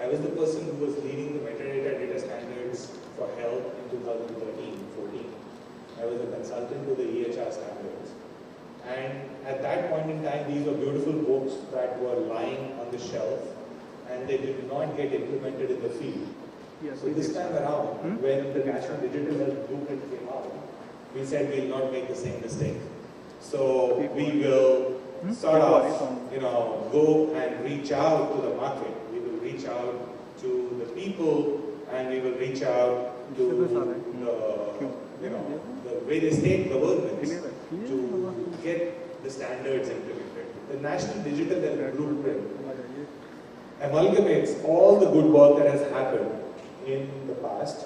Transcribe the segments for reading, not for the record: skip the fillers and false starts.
I was the person who was leading the metadata data standards for health in 2013-14. I was a consultant to the EHR standards. And at that point in time, these were beautiful books that were lying on the shelf, and they did not get implemented in the field. Yes, so this time around, when the National Digital Health Blueprint came out, we said we will not make the same mistake. So we will sort of, go and reach out to the market. We will reach out to the people, and we will reach out to the various state governments to get the standards implemented. The National Digital Health Blueprint amalgamates all the good work that has happened in the past.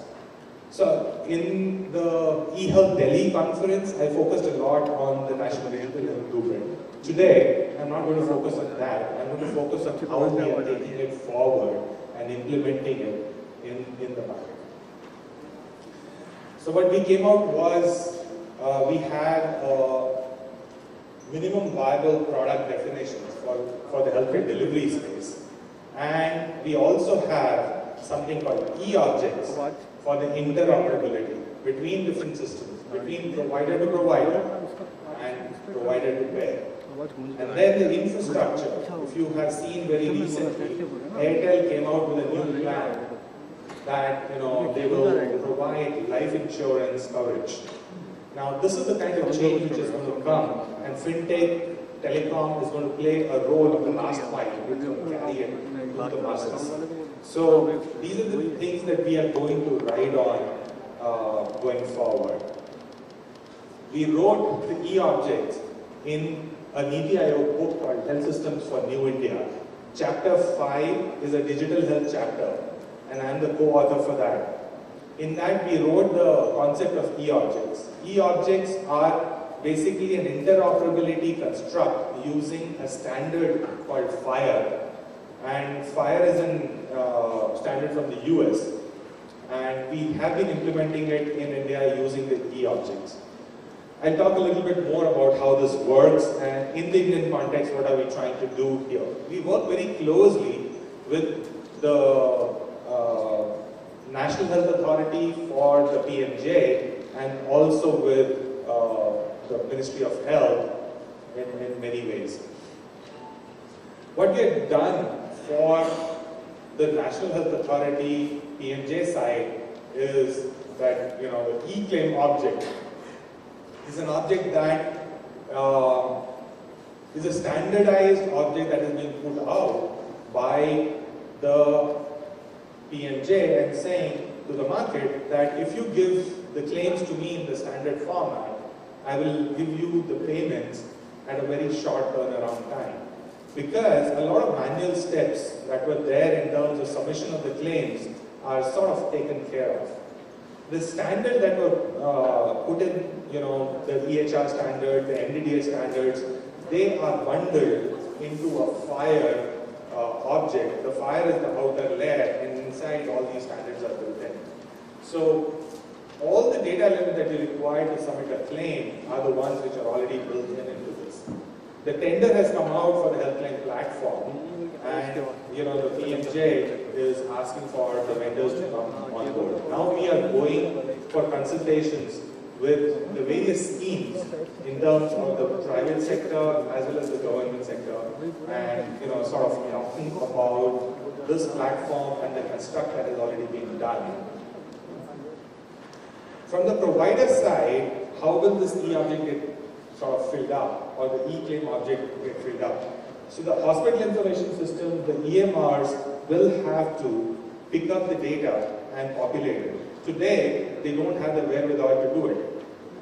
So in the eHealth Delhi conference, I focused a lot on the National Digital Health Blueprint. Today, I'm not going to focus on that. I'm going to focus on how we are taking it forward and implementing it in the market. So what we came out was, we had minimum viable product definitions for the healthcare delivery space. And we also have something called e-objects for the interoperability between different systems, between provider to provider and provider to payer. And then the infrastructure, if you have seen very recently, Airtel came out with a new plan that they will provide life insurance coverage. Now this is the kind of change which is going to come, and fintech, telecom is going to play a role of the last mile, which will carry it to the masses. So these are the things that we are going to ride on going forward. We wrote the e-objects in a Niti Aayog book called Health Systems for New India. Chapter 5 is a digital health chapter, and I am the co-author for that. In that, we wrote the concept of e-objects. E-objects are basically an interoperability construct using a standard called FHIR. And FHIR is a standard from the US. And we have been implementing it in India using the e-objects. I'll talk a little bit more about how this works, and in the Indian context, what are we trying to do here. We work very closely with the National Health Authority for the PMJ and also with the Ministry of Health in many ways. What we have done for the National Health Authority PMJ side is that the e-claim object is an object that is a standardized object that has been put out by the PMJ and saying to the market that if you give the claims to me in the standard format, I will give you the payments at a very short turnaround time. Because a lot of manual steps that were there in terms of submission of the claims are sort of taken care of. The standard that were put in, the EHR standard, the NDDA standards, they are bundled into a FHIR object. The FHIR is the outer layer, and inside all these standards are built in. So all the data elements that you require to submit a claim are the ones which are already built into this. The tender has come out for the Healthline platform, and the PMJ is asking for the vendors to come on board. Now we are going for consultations with the various schemes in terms of the private sector as well as the government sector, and sort of talking about this platform and the construct that has already been done. From the provider side, how will this e-object get sort of filled up, or the e-claim object get filled up? So the hospital information system, the EMRs, will have to pick up the data and populate it. Today, they don't have the wherewithal to do it.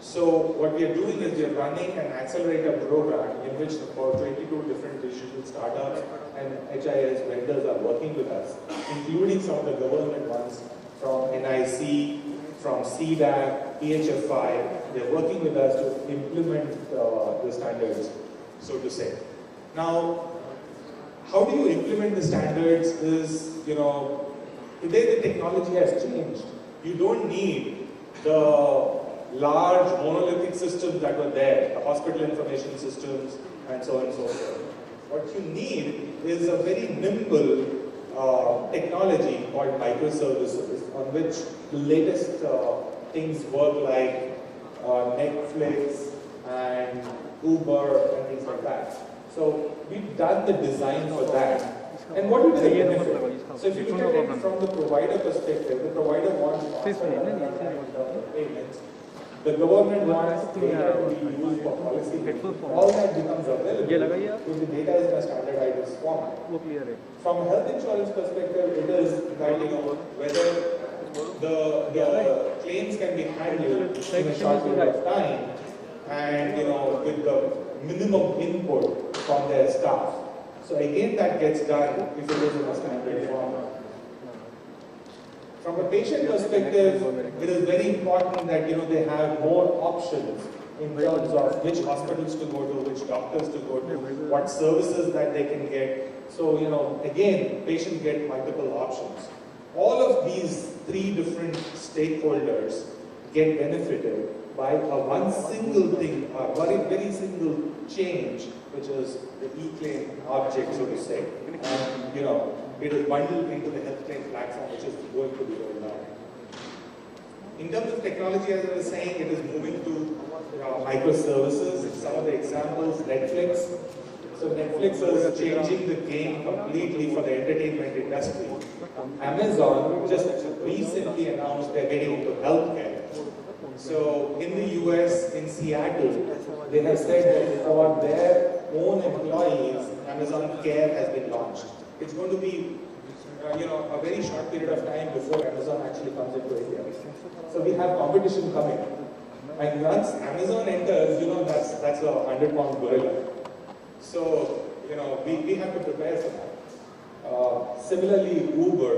So what we are doing is we are running an accelerator program in which about 22 different digital startups and HIS vendors are working with us, including some of the government ones from NIC, from CDAC, PHFI. They're working with us to implement the standards, so to say. Now, how do you implement the standards is, today the technology has changed. You don't need the large monolithic systems that were there, the hospital information systems, and so on and so forth. What you need is a very nimble technology called microservices, on which the latest things work like Netflix and Uber and things like that. So we've done the design for that. And what would be the benefit? So if you look at it from the provider perspective, the provider wants payments. The government wants data to be used for policy. All that becomes available if the data is in a standardized format. From a health insurance perspective, it is that whether the claims can be handled in a short period of time and with the minimum input from their staff. So again, that gets done if it is in a standard format. From a patient perspective, it is very important that they have more options in terms of which hospitals to go to, which doctors to go to, what services that they can get. So again, patients get multiple options. All of these three different stakeholders get benefited by a one single thing, a very single change, which is the e-claim object, so to say. And it is bundled into the health claim platform, which is going to be rolled out. In terms of technology, as I was saying, it is moving to microservices. Some of the examples, Netflix. So Netflix is changing the game completely for the entertainment industry. Amazon just recently announced they're getting into healthcare. So in the US, in Seattle, they have said that for their own employees, Amazon Care has been launched. It's going to be, a very short period of time before Amazon actually comes into India. So we have competition coming. And once Amazon enters, that's a 100-pound gorilla. So, we have to prepare for that. Similarly, Uber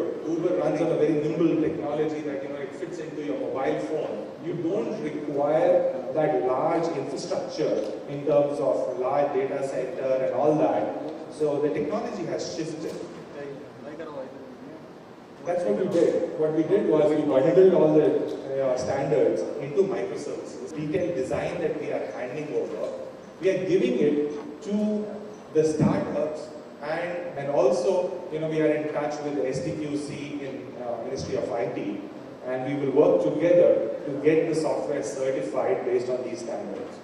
runs on a very nimble technology that, it fits into your mobile phone. You don't require that large infrastructure in terms of large data center and all that. So the technology has shifted. That's what we did. What we did was we bundled all the standards into microservices. Detailed design that we are handing over, we are giving it to the startups, and also we are in touch with the STQC in Ministry of IT, and we will work together to get the software certified based on these standards.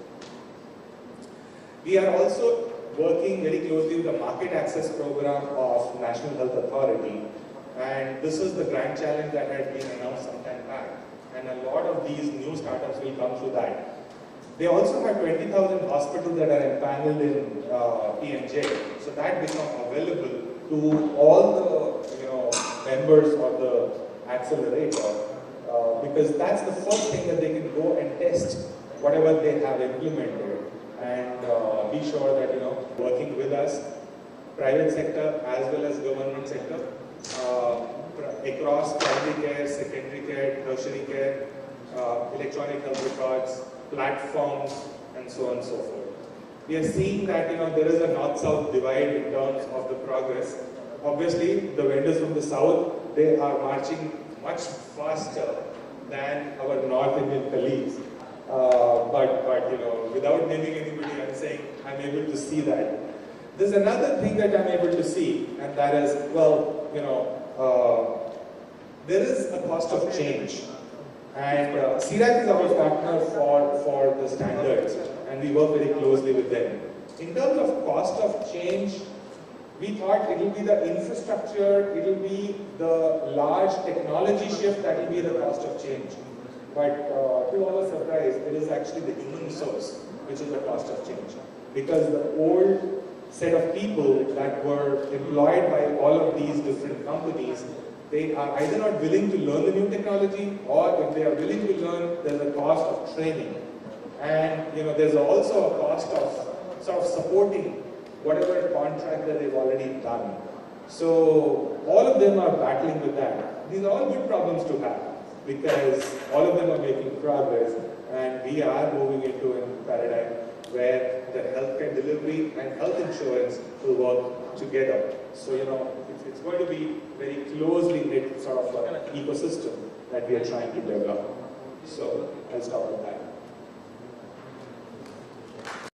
We are also working very closely with the Market Access Program of National Health Authority, and this is the grand challenge that had been announced some time back, and a lot of these new startups will come through that. They also have 20,000 hospitals that are empaneled in PMJ, so that becomes available to all the members of the accelerator, because that's the first thing that they can go and test whatever they have implemented, and be sure that working with us, private sector as well as government sector, across primary care, secondary care, tertiary care, electronic health records, platforms, and so on and so forth. We are seeing that there is a north-south divide in terms of the progress. Obviously, the vendors from the south, they are marching much faster than our North Indian colleagues. But without naming anybody, I'm saying I'm able to see that. There's another thing that I'm able to see, and that is, there is a cost of change. And CIRAC is our partner for the standards, and we work very closely with them. In terms of cost of change, we thought it will be the infrastructure, it will be the large technology shift that will be the cost of change. But to our surprise, it is actually the human source which is the cost of change. Because the old set of people that were employed by all of these different companies, they are either not willing to learn the new technology, or if they are willing to learn, there's a cost of training. And there's also a cost of sort of supporting whatever contract that they've already done. So all of them are battling with that. These are all good problems to have, because all of them are making progress, and we are moving into a paradigm where the healthcare delivery and health insurance will work together. So it's going to be very closely knit sort of an ecosystem that we are trying to develop. So I'll stop with that.